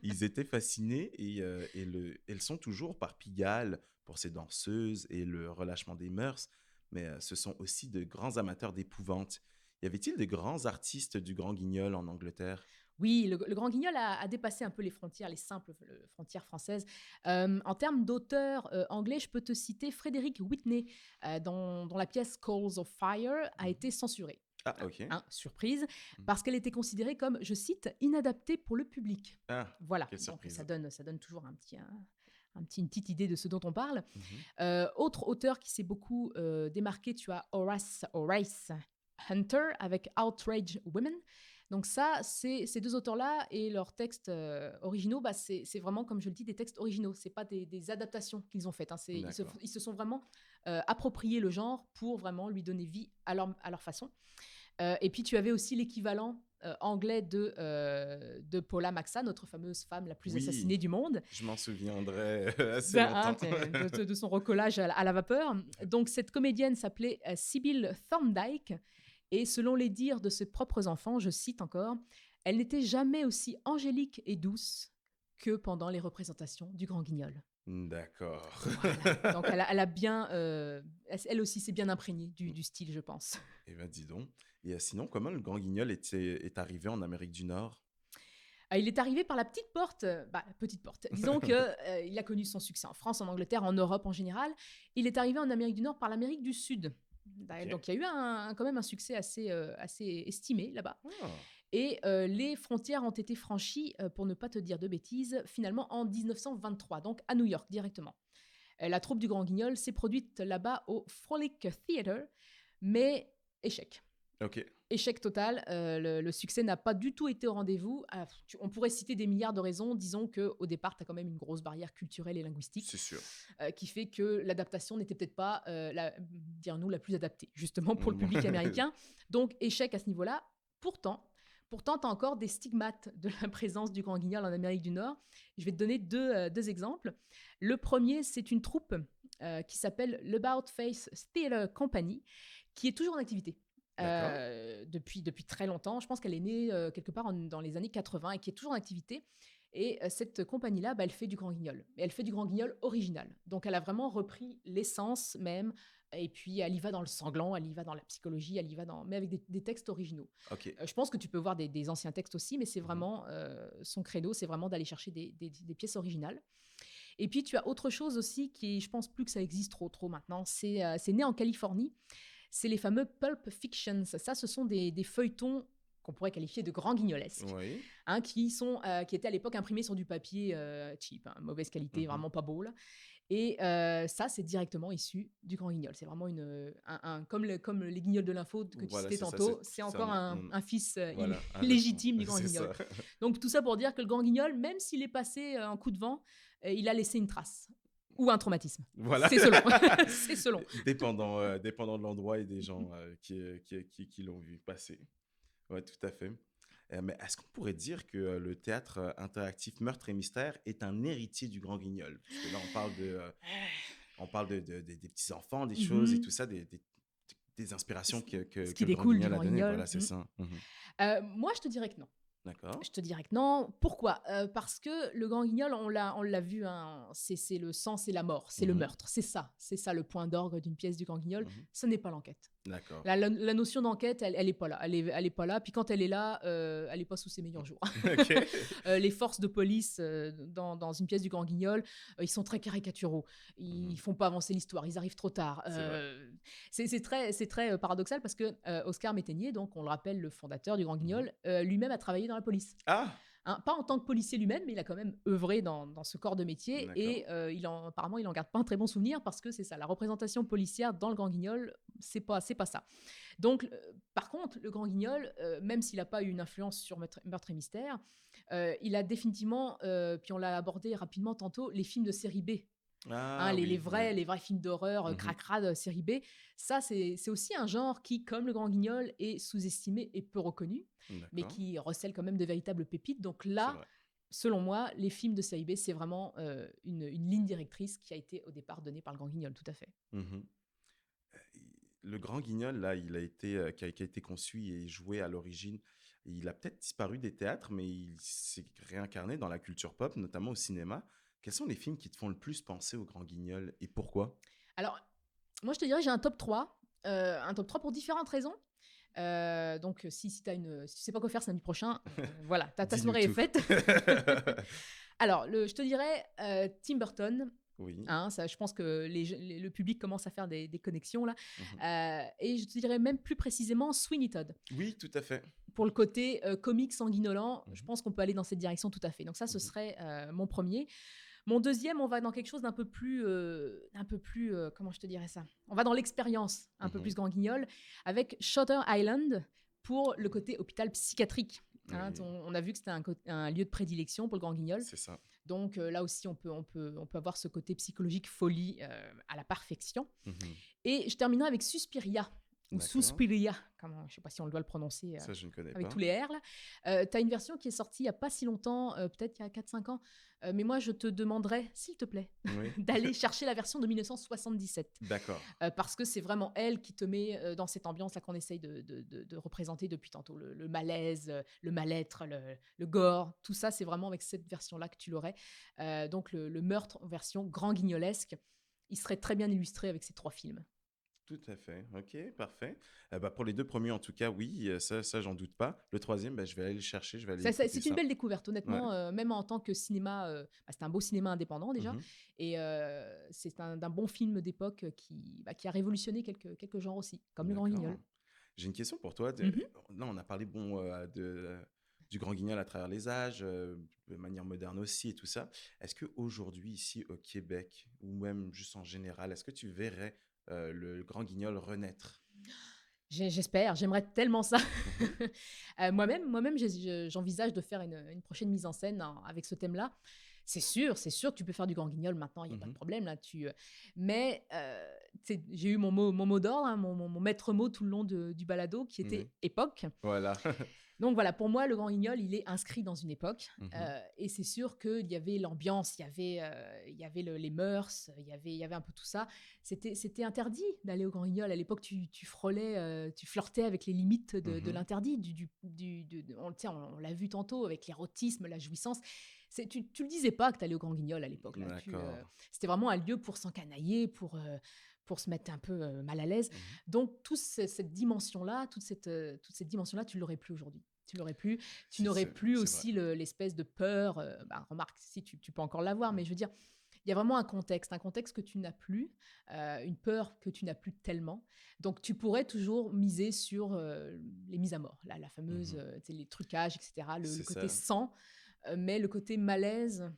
ils étaient fascinés et le sont toujours par Pigalle pour ses danseuses et le relâchement des mœurs, mais ce sont aussi de grands amateurs d'épouvante. Y avait-il de grands artistes du Grand Guignol en Angleterre? Oui, le Grand Guignol a dépassé un peu les frontières, les simples frontières françaises. En termes d'auteurs anglais, je peux te citer Frédéric Whitney, dont la pièce Coals of Fire a Mhm. été censurée. Ah, ok. Surprise, Mhm. parce qu'elle était considérée comme, je cite, inadaptée pour le public. Ah, Voilà, quelle donc surprise. ça donne toujours une petite idée de ce dont on parle. Mhm. Autre auteur qui s'est beaucoup démarqué, tu as Horace Hunter avec Outrage Women. Donc ça, ces 2 auteurs-là et leurs textes originaux, c'est vraiment, comme je le dis, des textes originaux. C'est pas des adaptations qu'ils ont faites, hein. D'accord. Ils se sont vraiment appropriés le genre pour vraiment lui donner vie à leur façon. Et puis tu avais aussi l'équivalent anglais de Paula Maxa, notre fameuse femme la plus assassinée Oui, du monde. je m'en souviendrai assez longtemps. De son recollage à la vapeur. Donc cette comédienne s'appelait Sybil Thorndike, et selon les dires de ses propres enfants, je cite encore, elle n'était jamais aussi angélique et douce que pendant les représentations du Grand Guignol. D'accord. Voilà. Donc elle a bien, elle aussi s'est bien imprégnée du style, je pense. Eh ben, dis donc. Et sinon, comment le Grand Guignol est arrivé en Amérique du Nord? Il est arrivé par la petite porte, la petite porte. Disons que il a connu son succès en France, en Angleterre, en Europe en général. Il est arrivé en Amérique du Nord par l'Amérique du Sud. Ok. Donc il y a eu quand même un succès assez estimé là-bas. Ah, Et les frontières ont été franchies, pour ne pas te dire de bêtises, finalement en 1923, donc à New York directement. La troupe du Grand Guignol s'est produite là-bas au Frolic Theatre, mais échec. ok, Échec total, le succès n'a pas du tout été au rendez-vous. On pourrait citer des milliards de raisons. Disons qu'au départ, tu as quand même une grosse barrière culturelle et linguistique c'est sûr. qui fait que l'adaptation n'était peut-être pas, dirons-nous, la plus adaptée, justement pour le public américain. Donc, échec à ce niveau-là. Pourtant, tu as encore des stigmates de la présence du Grand Guignol en Amérique du Nord. Je vais te donner deux exemples. Le premier, c'est une troupe qui s'appelle l'About Face Theatre Company, qui est toujours en activité. D'accord. Depuis très longtemps. Je pense qu'elle est née quelque part dans les années 80 et qui est toujours en activité. Et cette compagnie-là, elle fait du Grand Guignol. Mais elle fait du Grand Guignol original. Donc, elle a vraiment repris l'essence même. Et puis, elle y va dans le sanglant, elle y va dans la psychologie, elle y va mais avec des textes originaux. Ok. Je pense que tu peux voir des anciens textes aussi, mais c'est vraiment son credo, c'est vraiment d'aller chercher des pièces originales. Et puis, tu as autre chose aussi qui, je pense plus que ça existe trop maintenant. C'est né en Californie. C'est les fameux pulp fictions. Ça, ce sont des feuilletons qu'on pourrait qualifier de grand guignolesques, Oui. qui étaient à l'époque imprimés sur du papier cheap, mauvaise qualité, vraiment pas beau. Là. Et ça, c'est directement issu du Grand Guignol. C'est vraiment comme les guignols de l'info que tu Voilà, citais c'est ça, tantôt, c'est c'est encore un fils voilà, un illégitime du version. Grand C'est Guignol. ça. Donc tout ça pour dire que le Grand Guignol, même s'il est passé un coup de vent, il a laissé une trace. Ou un traumatisme. Voilà. C'est selon. C'est selon. Dépendant de l'endroit et des gens qui l'ont vu passer. Ouais, tout à fait. Mais est-ce qu'on pourrait dire que le théâtre interactif Meurtre et Mystère est un héritier du Grand Guignol? Parce que là, on parle des petits-enfants, des choses et tout ça, des inspirations que Ce qui le Grand découle du Guignol a Grand donné. Guignol. Voilà, c'est ça. Mhm. Moi, je te dirais que non. D'accord. Je te dirais que non. Pourquoi? Parce que le Grand Guignol, on l'a vu, hein, c'est le sang, c'est la mort, c'est le Mhm. meurtre. C'est ça le point d'orgue d'une pièce du Grand Guignol. Mhm. Ce n'est pas l'enquête. D'accord. La notion d'enquête, elle est pas là. Elle est pas là. Puis quand elle est là, elle est pas sous ses meilleurs jours. Ok. Les forces de police dans une pièce du Grand Guignol, ils sont très caricaturaux. Ils font pas avancer l'histoire. Ils arrivent trop tard. C'est très paradoxal parce que Oscar Métainier, donc on le rappelle, le fondateur du Grand Guignol, lui-même a travaillé dans la police. Ah, Hein, pas en tant que policier lui-même, mais il a quand même œuvré dans ce corps de métier. D'accord. Et apparemment, il en garde pas un très bon souvenir parce que c'est ça, la représentation policière dans le Grand Guignol, c'est pas ça. Donc, par contre, le Grand Guignol, même s'il n'a pas eu une influence sur Meurtre et Mystère, il a définitivement, puis on l'a abordé rapidement tantôt, les films de série B. Ah, Les oui, vrais films d'horreur, Mhm. cracrades, série B. Ça, c'est aussi un genre qui, comme le Grand Guignol, est sous-estimé et peu reconnu, mais D'accord. qui recèle quand même de véritables pépites. Donc C'est là, vrai. selon moi, les films de série B, c'est vraiment une ligne directrice qui a été au départ donnée par le Grand Guignol, tout à fait. Mhm. Le Grand Guignol, là, qui a été conçu et joué à l'origine, il a peut-être disparu des théâtres, mais il s'est réincarné dans la culture pop, notamment au cinéma. Quels sont les films qui te font le plus penser au Grand Guignol et pourquoi? Alors, moi, je te dirais, j'ai un top 3. Un top 3 pour différentes raisons. Donc, si tu sais pas quoi faire samedi prochain, voilà, ta Dis-nous soirée est tout. faite. Alors, je te dirais Tim Burton. Oui. Hein, ça, je pense que le public commence à faire des connexions là. Mhm. Et je te dirais même plus précisément Sweeney Todd. Oui, tout à fait. Pour le côté comique sanguinolent, je Mhm. pense qu'on peut aller dans cette direction tout à fait. Donc ça, ce Mhm. serait mon premier. Mon deuxième, on va dans quelque chose d'un peu plus, comment je te dirais ça? On va dans l'expérience, un peu Mhm. plus Grand Guignol, avec Shutter Island pour le côté hôpital psychiatrique. Hein, Oui. on a vu que c'était un lieu de prédilection pour le Grand Guignol. C'est ça. Donc là aussi, on peut avoir ce côté psychologique folie à la perfection. Mhm. Et je terminerai avec Suspiria, ou D'accord. Suspiria, je ne sais pas si on le doit le prononcer Ça, je ne connais avec pas. tous les R. Tu as une version qui est sortie il n'y a pas si longtemps, peut-être il y a 4-5 ans. Mais moi, je te demanderais, s'il te plaît, Oui. d'aller chercher la version de 1977. D'accord. Parce que c'est vraiment elle qui te met dans cette ambiance-là qu'on essaye de représenter depuis tantôt. Le malaise, le mal-être, le gore, tout ça, c'est vraiment avec cette version-là que tu l'aurais. Donc le meurtre en version grand guignolesque, il serait très bien illustré avec ces 3 films. Tout à fait. Ok, parfait. Pour les deux premiers, en tout cas, oui, ça, j'en doute pas. Le troisième, je vais aller le chercher, je vais aller écouter C'est une ça. belle découverte, Ouais. honnêtement, même en tant que cinéma, c'est un beau cinéma indépendant déjà, Mhm. et c'est d'un bon film d'époque qui a révolutionné quelques genres aussi, comme Le Grand D'accord. Guignol. J'ai une question pour toi. Mhm. Là, on a parlé du Grand Guignol à travers les âges, de manière moderne aussi et tout ça. Est-ce qu'aujourd'hui, ici au Québec, ou même juste en général, est-ce que tu verrais le Grand Guignol renaître? J'espère, j'aimerais tellement ça. Mhm. Moi-même, j'envisage de faire une prochaine mise en scène avec ce thème-là. C'est sûr que tu peux faire du Grand Guignol maintenant, il n'y a pas de Mhm. problème là. Mais tu sais, j'ai eu mon mot d'ordre, hein, mon maître mot tout le long du balado, qui Oui. était époque. Voilà. Donc voilà, pour moi, le Grand Guignol, il est inscrit dans une époque. Mhm. Et c'est sûr qu'il y avait l'ambiance, il y avait les mœurs, il y avait un peu tout ça. C'était interdit d'aller au Grand Guignol. À l'époque, tu frôlais, tu flirtais avec les limites de Mhm. l'interdit. Tu sais, on l'a vu tantôt avec l'érotisme, la jouissance. Tu le disais pas que tu allais au Grand Guignol à l'époque. Là. D'accord. C'était vraiment un lieu pour s'encanailler, pour se mettre un peu mal à l'aise. Mhm. Donc, cette dimension-là, toute cette dimension-là, tu l'aurais plus aujourd'hui. Tu l'aurais plus. Tu n'aurais plus C'est vrai. aussi l'espèce de peur. Remarque, si tu peux encore l'avoir, mais je veux dire, il y a vraiment un contexte que tu n'as plus, une peur que tu n'as plus tellement. Donc, tu pourrais toujours miser sur les mises à mort, la fameuse, Mhm. tu sais, les trucages, etc., le C'est côté ça. sang, mais le côté malaise,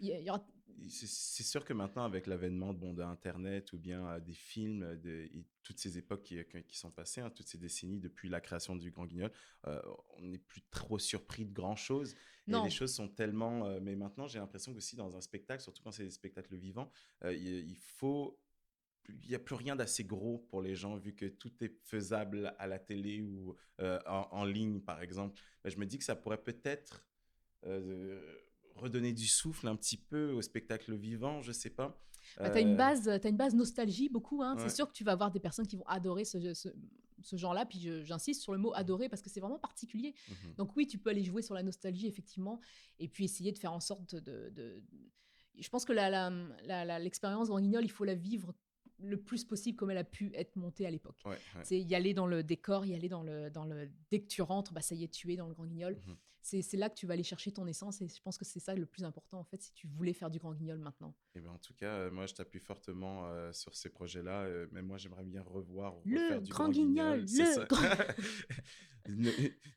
il y aura. C'est sûr que maintenant, avec l'avènement d'Internet ou bien des films et toutes ces époques qui sont passées, hein, toutes ces décennies depuis la création du Grand Guignol, on n'est plus trop surpris de grand-chose. Et les Non, choses sont tellement... mais maintenant, j'ai l'impression qu'aussi dans un spectacle, surtout quand c'est des spectacles vivants, il faut... Il n'y a plus rien d'assez gros pour les gens, vu que tout est faisable à la télé ou en ligne, par exemple. Je me dis que ça pourrait peut-être euh, redonner du souffle un petit peu au spectacle vivant, je sais pas. bah, Euh, t'as une base nostalgie beaucoup, hein. C'est ouais. sûr que tu vas avoir des personnes qui vont adorer ce genre-là. Puis j'insiste sur le mot adorer parce que c'est vraiment particulier. Mhm. Donc oui, tu peux aller jouer sur la nostalgie, effectivement, et puis essayer de faire en sorte Je pense que l'expérience Grand Guignol, il faut la vivre le plus possible comme elle a pu être montée à l'époque. Ouais, ouais. C'est y aller dans le décor, y aller dès que tu rentres, bah ça y est, tu es dans le Grand Guignol. Mhm. C'est là que tu vas aller chercher ton essence, et je pense que c'est ça le plus important en fait si tu voulais faire du Grand Guignol maintenant. Et ben, en tout cas, moi, je t'appuie fortement sur ces projets-là. Même moi, j'aimerais bien revoir ou Le refaire du Grand Grand Guignol, Guignol. C'est le ça. Grand... Ne-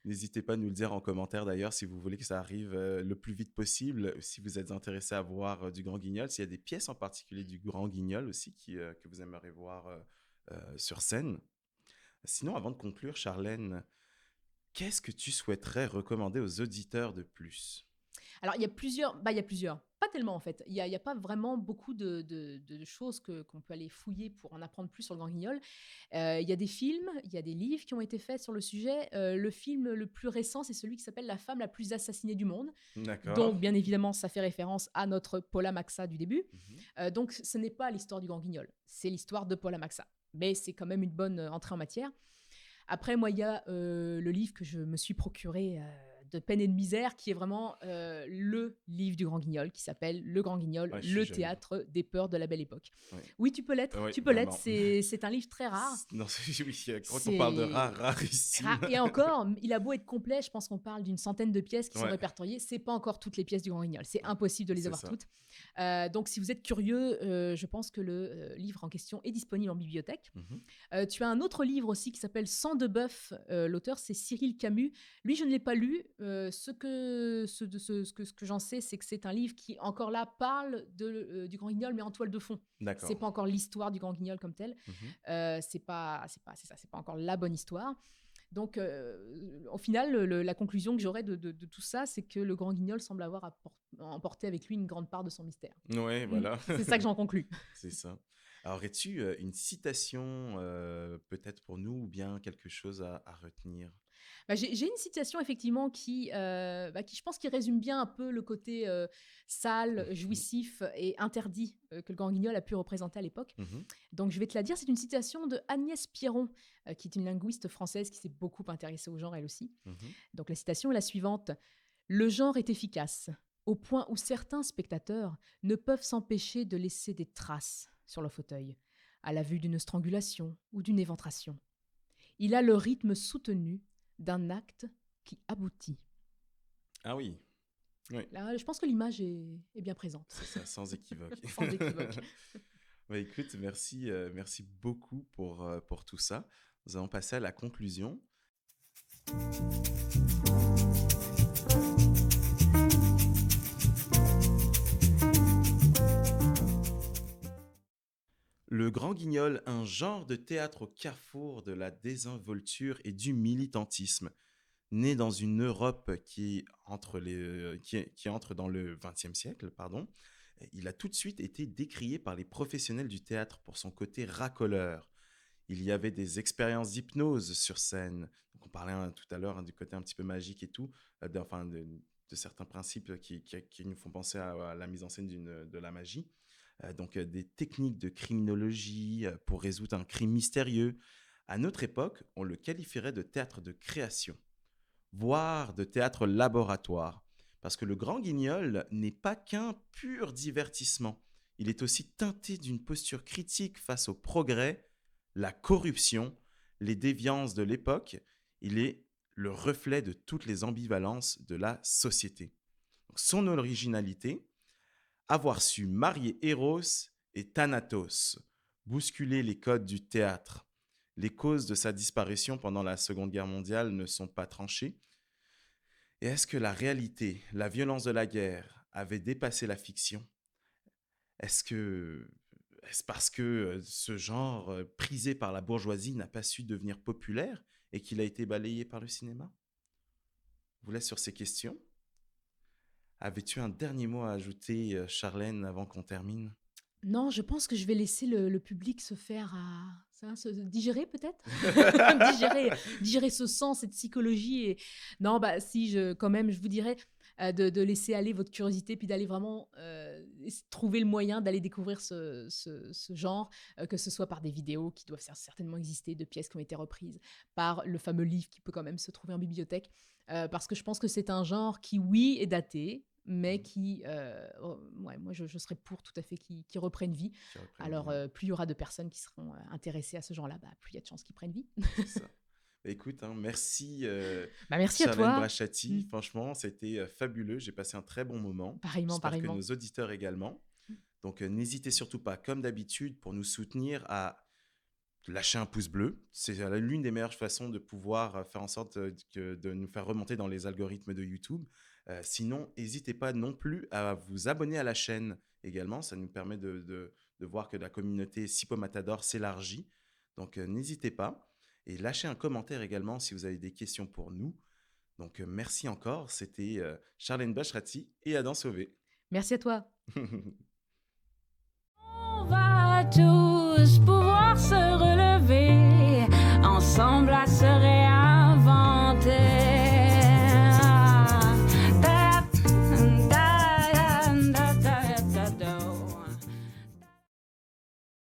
N'hésitez pas à nous le dire en commentaire d'ailleurs si vous voulez que ça arrive le plus vite possible. Si vous êtes intéressé à voir du Grand Guignol, s'il y a des pièces en particulier du Grand Guignol aussi que vous aimeriez voir sur scène. Sinon, avant de conclure, Charlène, qu'est-ce que tu souhaiterais recommander aux auditeurs de plus? Alors, il y a plusieurs. Pas tellement, en fait. Il y a pas vraiment beaucoup de choses qu'on peut aller fouiller pour en apprendre plus sur le Grand Guignol. Il y a des films, il y a des livres qui ont été faits sur le sujet. Le film le plus récent, c'est celui qui s'appelle La femme la plus assassinée du monde. D'accord. Donc, bien évidemment, ça fait référence à notre Paula Maxa du début. Mhm. Donc, ce n'est pas l'histoire du Grand Guignol, c'est l'histoire de Paula Maxa. Mais c'est quand même une bonne entrée en matière. Après, moi, il y a le livre que je me suis procuré de peine et de misère, qui est vraiment le livre du Grand Guignol, qui s'appelle Le Grand Guignol, Ouais, je suis le jaloux. théâtre des peurs de la belle époque. Ouais. Oui, tu peux l'être, Oui, tu peux l'être. vraiment. C'est un livre très rare. Non, oui, quand on parle de C'est rarissime. Et encore, il a beau être complet, je pense qu'on parle d'une centaine de pièces qui sont Ouais, répertoriées. C'est pas encore toutes les pièces du Grand Guignol. C'est ouais, impossible de les c'est avoir ça. toutes. Donc, si vous êtes curieux, je pense que le livre en question est disponible en bibliothèque. Mhm. Tu as un autre livre aussi qui s'appelle Sang de bœuf. L'auteur, c'est Cyril Camus. Lui, je ne l'ai pas lu. Ce que j'en sais, c'est que c'est un livre qui, encore là, parle du Grand Guignol, mais en toile de fond. C'est D'accord. pas encore l'histoire du Grand Guignol comme tel. Mhm. C'est pas encore la bonne histoire. Donc, au final, la conclusion que j'aurais de tout ça, c'est que le Grand Guignol semble avoir emporté avec lui une grande part de son mystère. Ouais, voilà. C'est ça que j'en conclus. C'est ça. Alors, aurais-tu une citation peut-être pour nous ou bien quelque chose à retenir? Bah, j'ai une citation effectivement qui, je pense, qui résume bien un peu le côté sale, Mhm. jouissif et interdit que le Grand Guignol a pu représenter à l'époque. Mhm. Donc je vais te la dire, c'est une citation de Agnès Pierron, qui est une linguiste française qui s'est beaucoup intéressée au genre elle aussi. Mhm. Donc la citation est la suivante. Le genre est efficace, au point où certains spectateurs ne peuvent s'empêcher de laisser des traces sur leur fauteuil. à la vue d'une strangulation ou d'une éventration. Il a le rythme soutenu d'un acte qui aboutit. Ah oui, oui, Là, je pense que l'image est bien présente, c'est ça, sans équivoque. sans équivoque. Bah, écoute, merci beaucoup pour tout ça. Nous allons passer à la conclusion. Le Grand Guignol, un genre de théâtre au carrefour de la désinvolture et du militantisme, né dans une Europe qui entre dans le XXe siècle, pardon. Il a tout de suite été décrié par les professionnels du théâtre pour son côté racoleur. Il y avait des expériences d'hypnose sur scène. Donc on parlait tout à l'heure du côté un petit peu magique et tout, de certains principes qui nous font penser à la mise en scène de la magie. Des techniques de criminologie pour résoudre un crime mystérieux. À notre époque, on le qualifierait de théâtre de création, voire de théâtre laboratoire. Parce que le Grand Guignol n'est pas qu'un pur divertissement. Il est aussi teinté d'une posture critique face au progrès, la corruption, les déviances de l'époque. Il est le reflet de toutes les ambivalences de la société. Donc, son originalité, avoir su marier Eros et Thanatos, bousculer les codes du théâtre. Les causes de sa disparition pendant la Seconde Guerre mondiale ne sont pas tranchées. Et est-ce que la réalité, la violence de la guerre avait dépassé la fiction? Est-ce parce que ce genre prisé par la bourgeoisie n'a pas su devenir populaire et qu'il a été balayé par le cinéma? Je vous laisse sur ces questions. Avais-tu un dernier mot à ajouter, Charlène, avant qu'on termine? Non, je pense que je vais laisser le public se faire se digérer peut-être digérer ce sens, cette psychologie. Et non, bah si, quand même, je vous dirais de laisser aller votre curiosité, puis d'aller vraiment trouver le moyen d'aller découvrir ce genre, que ce soit par des vidéos qui doivent certainement exister, de pièces qui ont été reprises, par le fameux livre qui peut quand même se trouver en bibliothèque, parce que je pense que c'est un genre qui, oui, est daté, mais qui, ouais, moi je serais pour tout à fait qu'ils reprennent vie. Qui reprennent Alors, vie. plus il y aura de personnes qui seront intéressées à ce genre-là, bah, plus il y a de chances qu'ils prennent vie. C'est ça. Bah, écoute, hein, merci Bah, merci à Charlène toi. Brachati. Franchement, c'était fabuleux. J'ai passé un très bon moment. Pareillement, J'espère que pareillement. nos auditeurs également. Donc, n'hésitez surtout pas, comme d'habitude, pour nous soutenir, à lâcher un pouce bleu. C'est l'une des meilleures façons de pouvoir faire en sorte de nous faire remonter dans les algorithmes de YouTube. Sinon, n'hésitez pas non plus à vous abonner à la chaîne également. Ça nous permet de voir que la communauté Sipo Matador s'élargit. Donc, n'hésitez pas. Et lâchez un commentaire également si vous avez des questions pour nous. Donc, merci encore. C'était Charlène Bachrati et Adam Sauvé. Merci à toi.